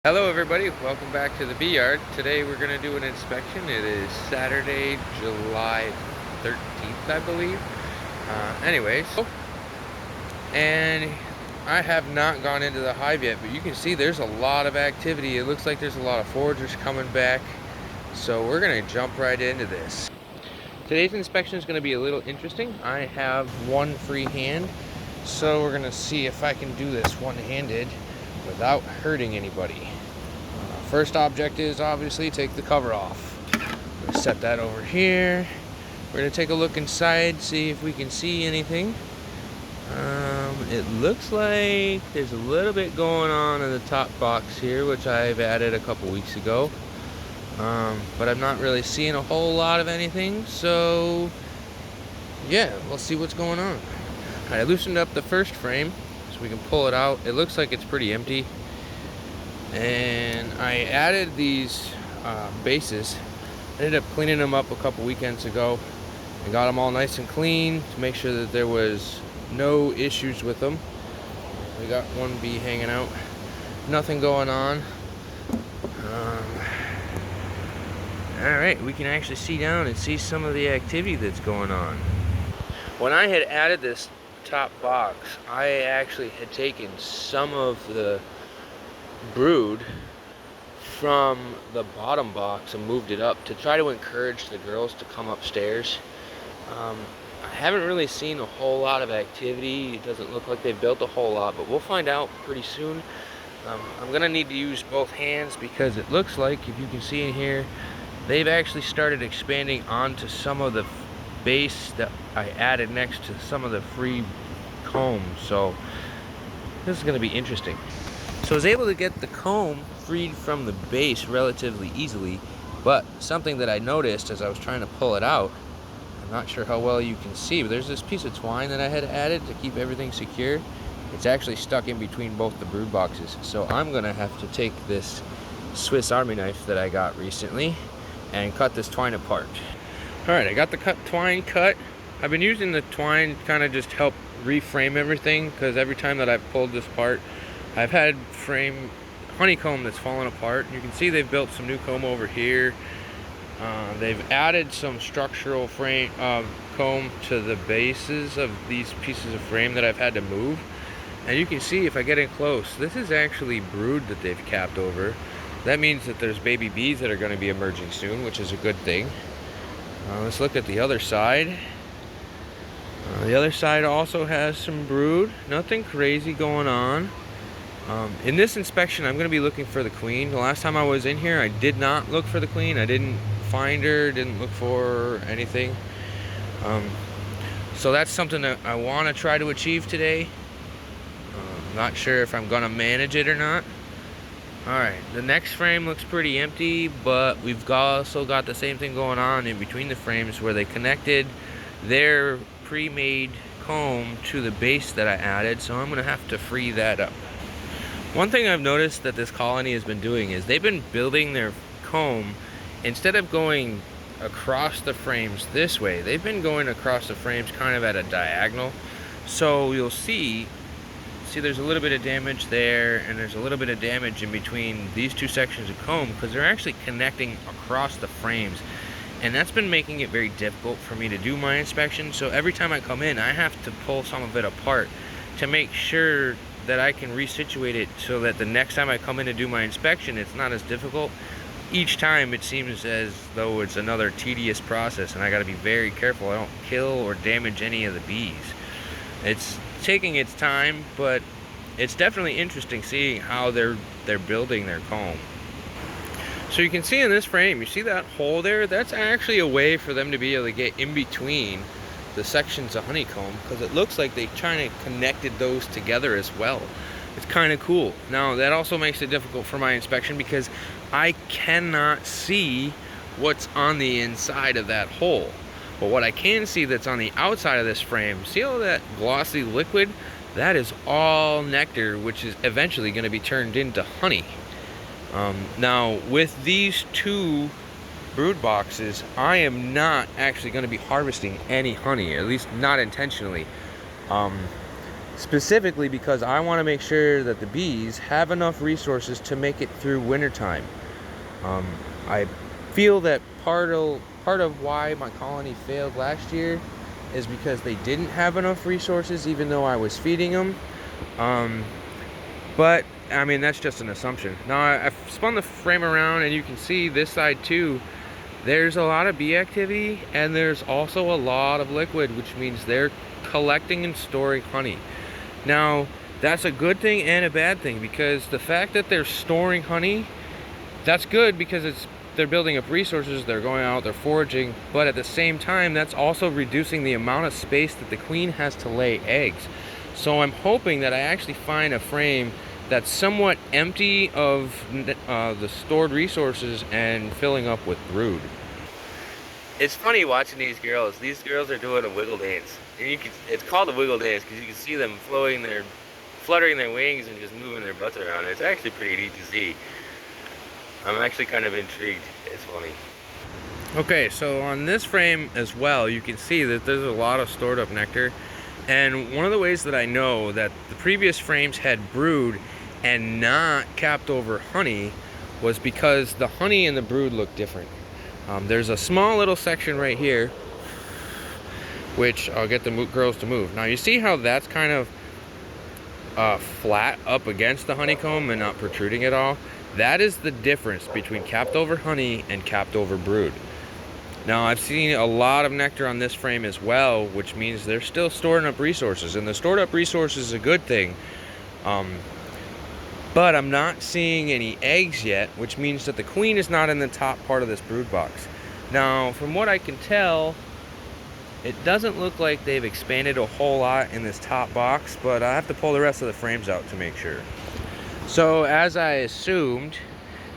Hello everybody, welcome back to the bee yard. Today we're going to do an inspection. It is Saturday, July 13th, I believe. Anyways, and I have not gone into the hive yet, but you can see there's a lot of activity. It looks like there's a lot of foragers coming back. So we're going to jump right into this. Today's inspection is going to be a little interesting. I have one free hand, so we're going to see if I can do this one-handed without hurting anybody. First object is obviously take the cover off. I'm going to set that over here. We're going to take a look inside, see if we can see anything. It looks like there's a little bit going on in the top box here, which I've added a couple weeks ago. But I'm not really seeing a whole lot of anything, so yeah, we'll see what's going on. All right, I loosened up the first frame so we can pull it out. It looks like it's pretty empty. And I added these bases. I ended up cleaning them up a couple weekends ago and got them all nice and clean to make sure that there was no issues with them. We got one bee hanging out, nothing going on. Alright, we can actually see down and see some of the activity that's going on. When I had added this top box, I actually had taken some of the brood from the bottom box and moved it up to try to encourage the girls to come upstairs. I haven't really seen a whole lot of activity. It doesn't look like they've built a whole lot, but we'll find out pretty soon. I'm gonna need to use both hands because it looks like, if you can see in here, they've actually started expanding onto some of the base that I added next to some of the free combs. So this is gonna be interesting. So I was able to get the comb freed from the base relatively easily, but something that I noticed as I was trying to pull it out, I'm not sure how well you can see, but there's this piece of twine that I had added to keep everything secure. It's actually stuck in between both the brood boxes. So I'm gonna have to take this Swiss Army knife that I got recently and cut this twine apart. All right, I got the twine cut. I've been using the twine to kind of just help reframe everything, because every time that I've pulled this apart, I've had honeycomb that's fallen apart. You can see they've built some new comb over here. They've added some structural frame comb to the bases of these pieces of frame that I've had to move. And you can see if I get in close, this is actually brood that they've capped over. That means that there's baby bees that are going to be emerging soon, which is a good thing. Let's look at the other side. The other side also has some brood. Nothing crazy going on. In this inspection, I'm going to be looking for the queen. The last time I was in here, I did not look for the queen. I didn't find her, didn't look for anything. So that's something that I want to try to achieve today. Not sure if I'm going to manage it or not. Alright, the next frame looks pretty empty, but we've also got the same thing going on in between the frames where they connected their pre-made comb to the base that I added, so I'm going to have to free that up. One thing I've noticed that this colony has been doing is they've been building their comb, instead of going across the frames this way, they've been going across the frames kind of at a diagonal. So you'll see there's a little bit of damage there, and there's a little bit of damage in between these two sections of comb because they're actually connecting across the frames. And that's been making it very difficult for me to do my inspection. So every time I come in, I have to pull some of it apart to make sure that I can resituate it so that the next time I come in to do my inspection, it's not as difficult. Each time it seems as though it's another tedious process, and I got to be very careful I don't kill or damage any of the bees. It's taking its time, but it's definitely interesting seeing how they're building their comb. So you can see in this frame, you see that hole there? That's actually a way for them to be able to get in between the sections of honeycomb, because it looks like they kind of connected those together as well. It's kind of cool. Now that also makes it difficult for my inspection because I cannot see what's on the inside of that hole. But what I can see that's on the outside of this frame, see all that glossy liquid? That is all nectar, which is eventually going to be turned into honey. Now with these two brood boxes, I am not actually going to be harvesting any honey, at least not intentionally. specifically because I want to make sure that the bees have enough resources to make it through wintertime. I feel that part of why my colony failed last year is because they didn't have enough resources, even though I was feeding them. But I mean, that's just an assumption. Now I've spun the frame around and you can see this side too. There's a lot of bee activity and there's also a lot of liquid, which means they're collecting and storing honey. Now that's a good thing and a bad thing, because the fact that they're storing honey, that's good because they're building up resources, they're going out, they're foraging, but at the same time that's also reducing the amount of space that the queen has to lay eggs. So I'm hoping that I actually find a frame that's somewhat empty of the stored resources and filling up with brood. It's funny watching these girls. These girls are doing a wiggle dance. And it's called a wiggle dance because you can see them fluttering their wings and just moving their butts around. It's actually pretty neat to see. I'm actually kind of intrigued. It's funny. Okay, so on this frame as well, you can see that there's a lot of stored up nectar. And one of the ways that I know that the previous frames had brood and not capped over honey was because the honey and the brood look different. There's a small little section right here, which I'll get the girls to move. Now you see how that's kind of flat up against the honeycomb and not protruding at all? That is the difference between capped over honey and capped over brood. Now I've seen a lot of nectar on this frame as well, which means they're still storing up resources, and the stored up resources is a good thing. But I'm not seeing any eggs yet, which means that the queen is not in the top part of this brood box. Now, from what I can tell, it doesn't look like they've expanded a whole lot in this top box, but I have to pull the rest of the frames out to make sure. So, as I assumed,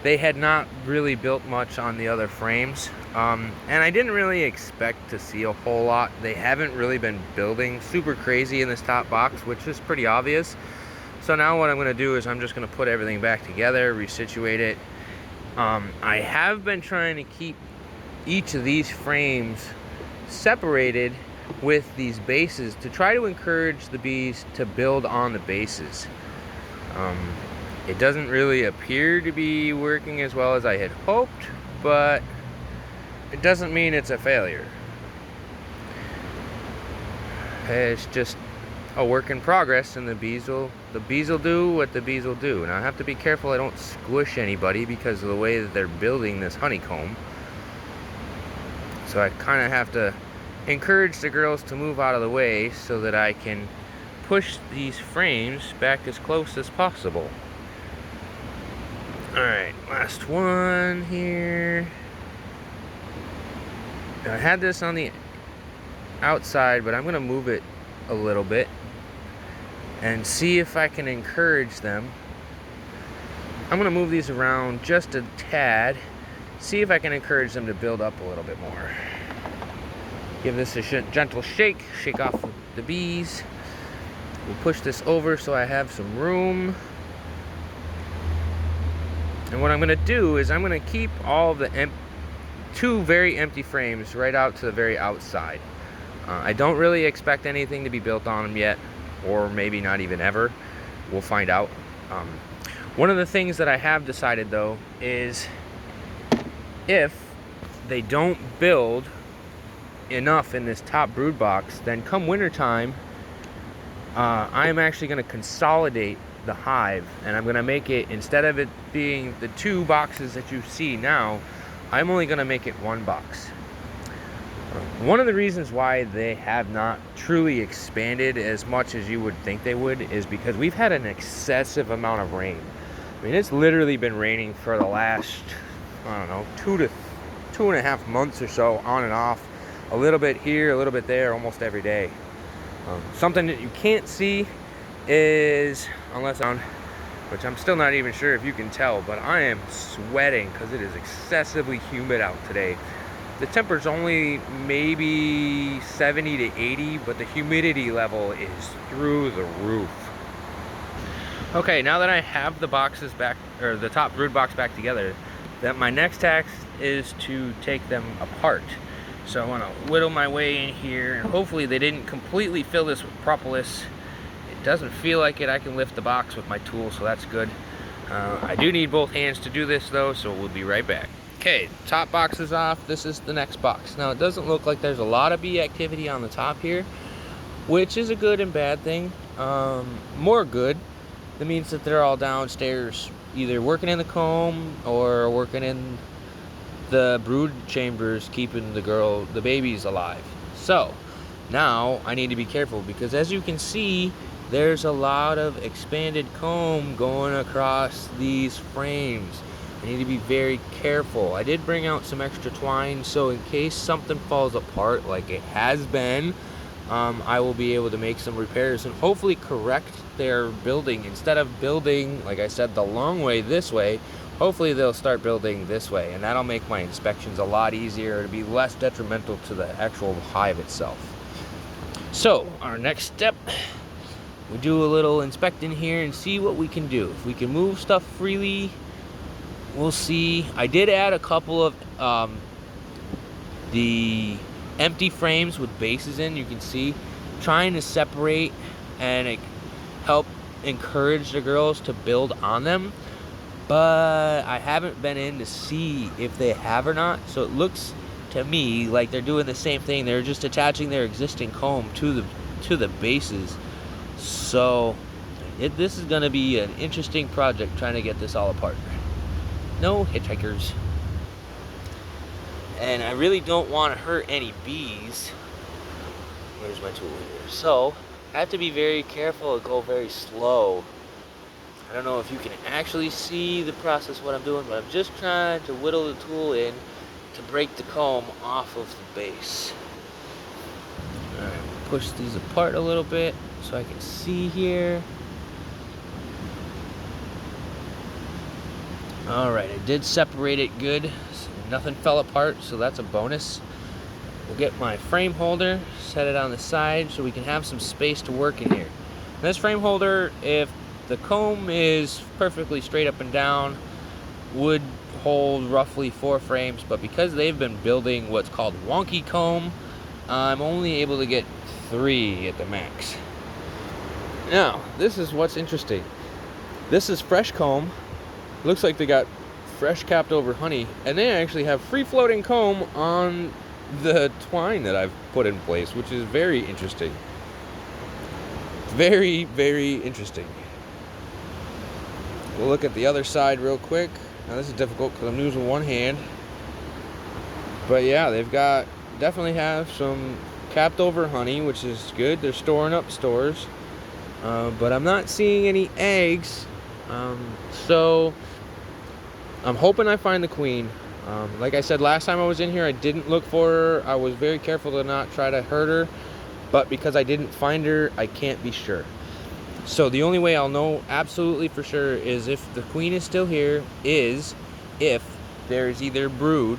they had not really built much on the other frames. And I didn't really expect to see a whole lot. They haven't really been building super crazy in this top box, which is pretty obvious. So now what I'm going to do is I'm just going to put everything back together, resituate it. I have been trying to keep each of these frames separated with these bases to try to encourage the bees to build on the bases. It doesn't really appear to be working as well as I had hoped, but it doesn't mean it's a failure. It's just a work in progress, and the bees will do what the bees will do. And I have to be careful I don't squish anybody because of the way that they're building this honeycomb. So I kind of have to encourage the girls to move out of the way so that I can push these frames back as close as possible. Alright, last one here. I had this on the outside, but I'm going to move it a little bit and see if I can encourage them. I'm going to move these around just a tad, see if I can encourage them to build up a little bit more. Give this a gentle shake off the bees. We'll push this over so I have some room. And what I'm going to do is I'm going to keep all the two very empty frames right out to the very outside. I don't really expect anything to be built on them yet, or maybe not even ever. We'll find out. One of the things that I have decided though is if they don't build enough in this top brood box, then come wintertime, I'm actually going to consolidate the hive, and I'm going to make it, instead of it being the two boxes that you see now, I'm only going to make it one box. One of the reasons why they have not truly expanded as much as you would think they would is because we've had an excessive amount of rain. I mean, it's literally been raining for the last, I don't know, 2 to 2.5 months or so, on and off. A little bit here, a little bit there, almost every day. Something that you can't see is, which I'm still not even sure if you can tell, but I am sweating because it is excessively humid out today. The temperature's only maybe 70 to 80, but the humidity level is through the roof. Okay, now that I have the boxes back, or the top brood box back together, that my next task is to take them apart. So I want to whittle my way in here, and hopefully they didn't completely fill this with propolis. Doesn't feel like it. I can lift the box with my tool, so that's good. I do need both hands to do this though, so we'll be right back. Okay, top box is off. This is the next box. Now it doesn't look like there's a lot of bee activity on the top here, which is a good and bad thing. More good. That means that they're all downstairs, either working in the comb or working in the brood chambers, keeping the babies alive. So now I need to be careful, because as you can see, there's a lot of expanded comb going across these frames. I need to be very careful. I did bring out some extra twine, so in case something falls apart like it has been, I will be able to make some repairs and hopefully correct their building. Instead of building, like I said, the long way this way, hopefully they'll start building this way, and that'll make my inspections a lot easier to be less detrimental to the actual hive itself. So our next step, we do a little inspecting here and see what we can do. If we can move stuff freely, we'll see. I did add a couple of the empty frames with bases in, you can see, trying to separate and help encourage the girls to build on them. But I haven't been in to see if they have or not, so it looks to me like they're doing the same thing. They're just attaching their existing comb to the bases. So this is going to be an interesting project, trying to get this all apart. No hitchhikers. And I really don't want to hurt any bees. Where's my tool here? So I have to be very careful and go very slow. I don't know if you can actually see the process, what I'm doing, but I'm just trying to whittle the tool in to break the comb off of the base. Alright, push these apart a little bit so I can see here. Alright, I did separate it good. So nothing fell apart, so that's a bonus. We'll get my frame holder, set it on the side so we can have some space to work in here. And this frame holder, if the comb is perfectly straight up and down, would hold roughly 4 frames, but because they've been building what's called wonky comb, I'm only able to get 3 at the max. Now, this is what's interesting. This is fresh comb. Looks like they got fresh capped over honey, and they actually have free floating comb on the twine that I've put in place, which is very interesting. Very, very interesting. We'll look at the other side real quick. Now this is difficult because I'm using one hand. But yeah, they've got, definitely have some capped over honey, which is good. They're storing up stores. But I'm not seeing any eggs. So I'm hoping I find the queen. Like I said, last time I was in here, I didn't look for her. I was very careful to not try to hurt her. But because I didn't find her, I can't be sure. So the only way I'll know absolutely for sure is if the queen is still here, is if there's either brood,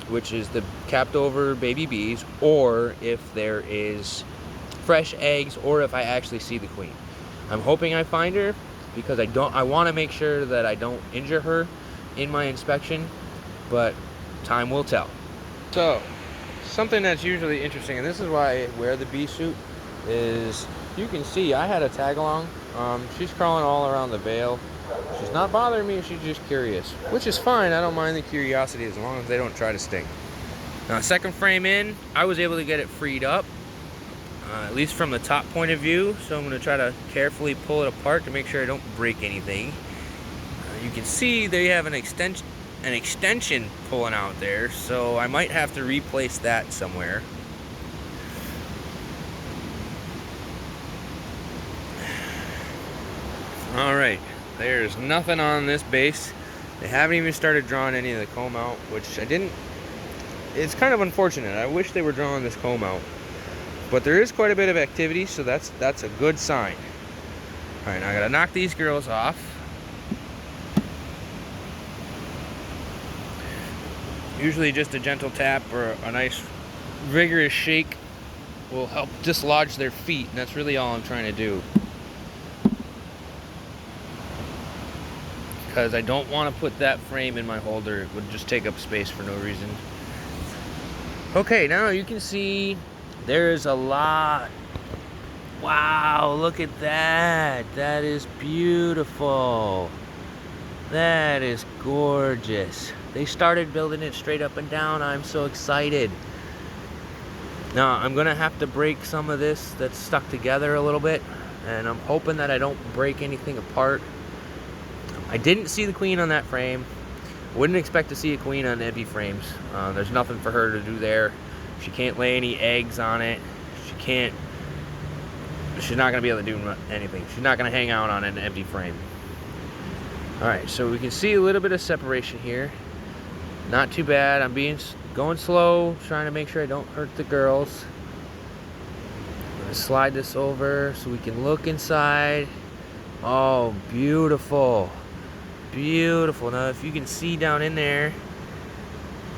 which is the capped over baby bees, or if there is fresh eggs, or if I actually see the queen. I'm hoping I find her, because I want to make sure that I don't injure her in my inspection, but time will tell. So something that's usually interesting, and this is why I wear the bee suit, is you can see I had a tag along. She's crawling all around the veil. She's not bothering me, she's just curious, which is fine. I don't mind the curiosity as long as they don't try to sting. Now, second frame in, I was able to get it freed up, at least from the top point of view. So I'm going to try to carefully pull it apart to make sure I don't break anything. You can see they have an extension pulling out there, so I might have to replace that somewhere. Alright, there's nothing on this base. They haven't even started drawing any of the comb out, which I didn't. It's kind of unfortunate. I wish they were drawing this comb out. But there is quite a bit of activity, so that's a good sign. Alright, now I gotta knock these girls off. Usually just a gentle tap or a nice vigorous shake will help dislodge their feet, and that's really all I'm trying to do. Because I don't want to put that frame in my holder. It would just take up space for no reason. Okay, now you can see there's a lot Wow, look at that. That is beautiful. That is gorgeous. They started building it straight up and down. I'm so excited. Now, I'm gonna have to break some of this that's stuck together a little bit, and I'm hoping that I don't break anything apart. I didn't see the queen on that frame. Wouldn't expect to see a queen on Ebby frames. There's nothing for her to do there. She can't lay any eggs on it. She's not gonna be able to do anything. She's not gonna hang out on an empty frame. All right, so we can see a little bit of separation here. Not too bad. I'm going slow, trying to make sure I don't hurt the girls. I'm gonna slide this over so we can look inside. Oh, beautiful. Beautiful. Now, if you can see down in there,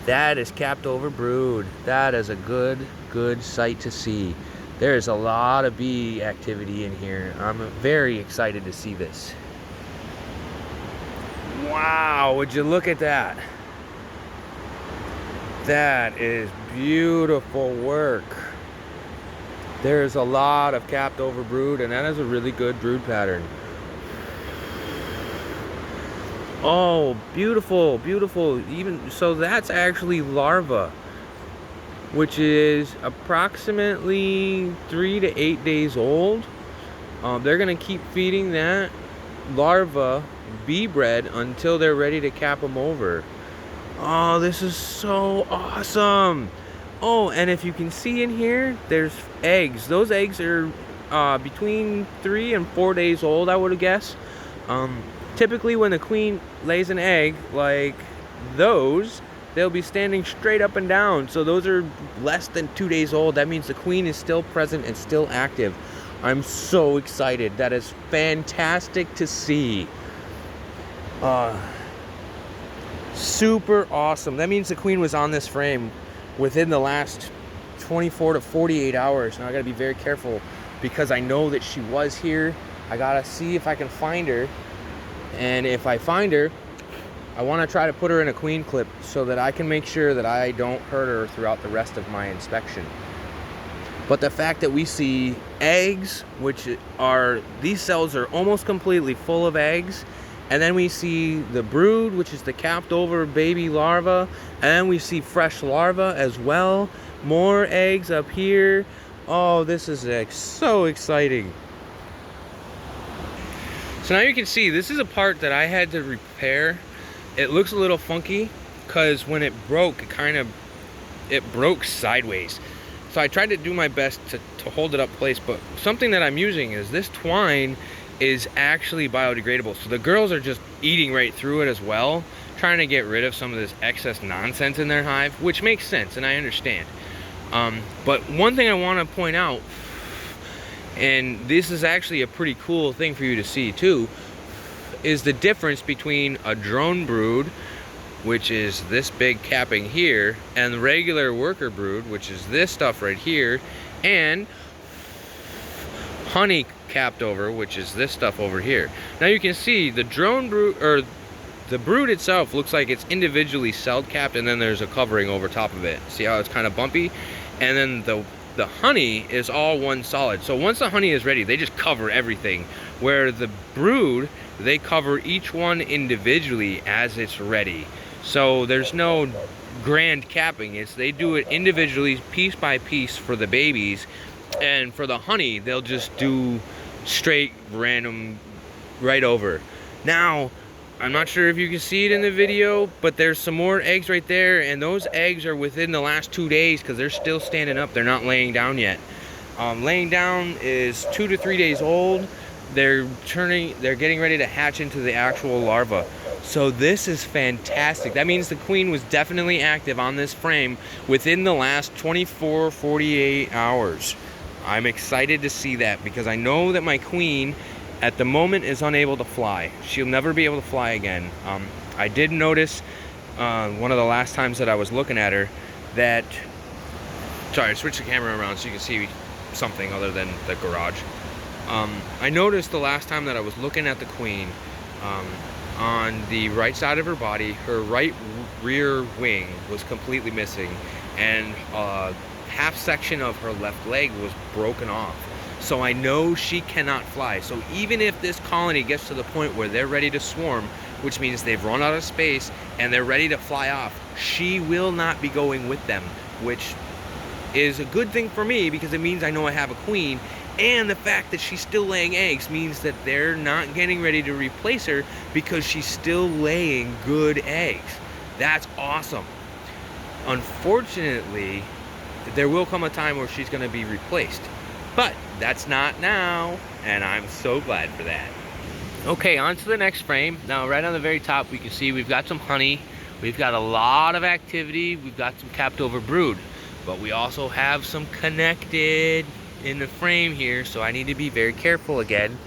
that is capped over brood. That is a good sight to see. There is a lot of bee activity in here. I'm very excited to see this. Wow, would you look at that? That is beautiful work. There's a lot of capped over brood, and that is a really good brood pattern. Oh, beautiful, beautiful. Even so, that's actually larva, which is approximately 3 to 8 days old. They're gonna keep feeding that larva bee bread until they're ready to cap them over. Oh, this is so awesome. Oh, and if you can see in here, there's eggs. Those eggs are between 3 and 4 days old, I would guess. Typically when the queen lays an egg like those, they'll be standing straight up and down. So those are less than 2 days old. That means the queen is still present and still active. I'm so excited. That is fantastic to see. Super awesome. That means the queen was on this frame within the last 24 to 48 hours. Now I gotta be very careful because I know that she was here. I gotta see if I can find her. And if I find her, I wanna try to put her in a queen clip so that I can make sure that I don't hurt her throughout the rest of my inspection. But the fact that we see eggs, these cells are almost completely full of eggs, and then we see the brood, which is the capped over baby larva, and then we see fresh larva as well. More eggs up here. Oh, this is so exciting. So now you can see, this is a part that I had to repair. It looks a little funky because when it broke, it broke sideways. So I tried to do my best to hold it up place, but something that I'm using is this twine is actually biodegradable. So the girls are just eating right through it as well, trying to get rid of some of this excess nonsense in their hive, which makes sense and I understand. But one thing I want to point out, and this is actually a pretty cool thing for you to see too, is the difference between a drone brood, which is this big capping here, and the regular worker brood, which is this stuff right here, and honey capped over, which is this stuff over here. Now you can see the drone brood, or the brood itself, looks like it's individually cell capped, and then there's a covering over top of it. See how it's kind of bumpy? And then the honey is all one solid. So once the honey is ready, they just cover everything. Where the brood, they cover each one individually as it's ready. So there's no grand capping. They do it individually, piece by piece for the babies. And for the honey, they'll just do straight random right over. Now, I'm not sure if you can see it in the video, but there's some more eggs right there, and those eggs are within the last 2 days because they're still standing up. They're not laying down yet. Laying down is 2 to 3 days old. They're getting ready to hatch into the actual larva. So this is fantastic. That means the queen was definitely active on this frame within the last 24, 48 hours. I'm excited to see that because I know that my queen at the moment is unable to fly. She'll never be able to fly again. I did notice one of the last times that I was looking at her that, sorry, I switched the camera around so you can see something other than the garage. I noticed the last time that I was looking at the queen, on the right side of her body, her right rear wing was completely missing, and half section of her left leg was broken off. So I know she cannot fly. So even if this colony gets to the point where they're ready to swarm, which means they've run out of space and they're ready to fly off, she will not be going with them, which is a good thing for me because it means I know I have a queen. And the fact that she's still laying eggs means that they're not getting ready to replace her because she's still laying good eggs. That's awesome. Unfortunately, there will come a time where she's going to be replaced. But that's not now, and I'm so glad for that. Okay, on to the next frame. Now, right on the very top, we can see we've got some honey. We've got a lot of activity. We've got some capped over brood. But we also have some connected in the frame here, so I need to be very careful again.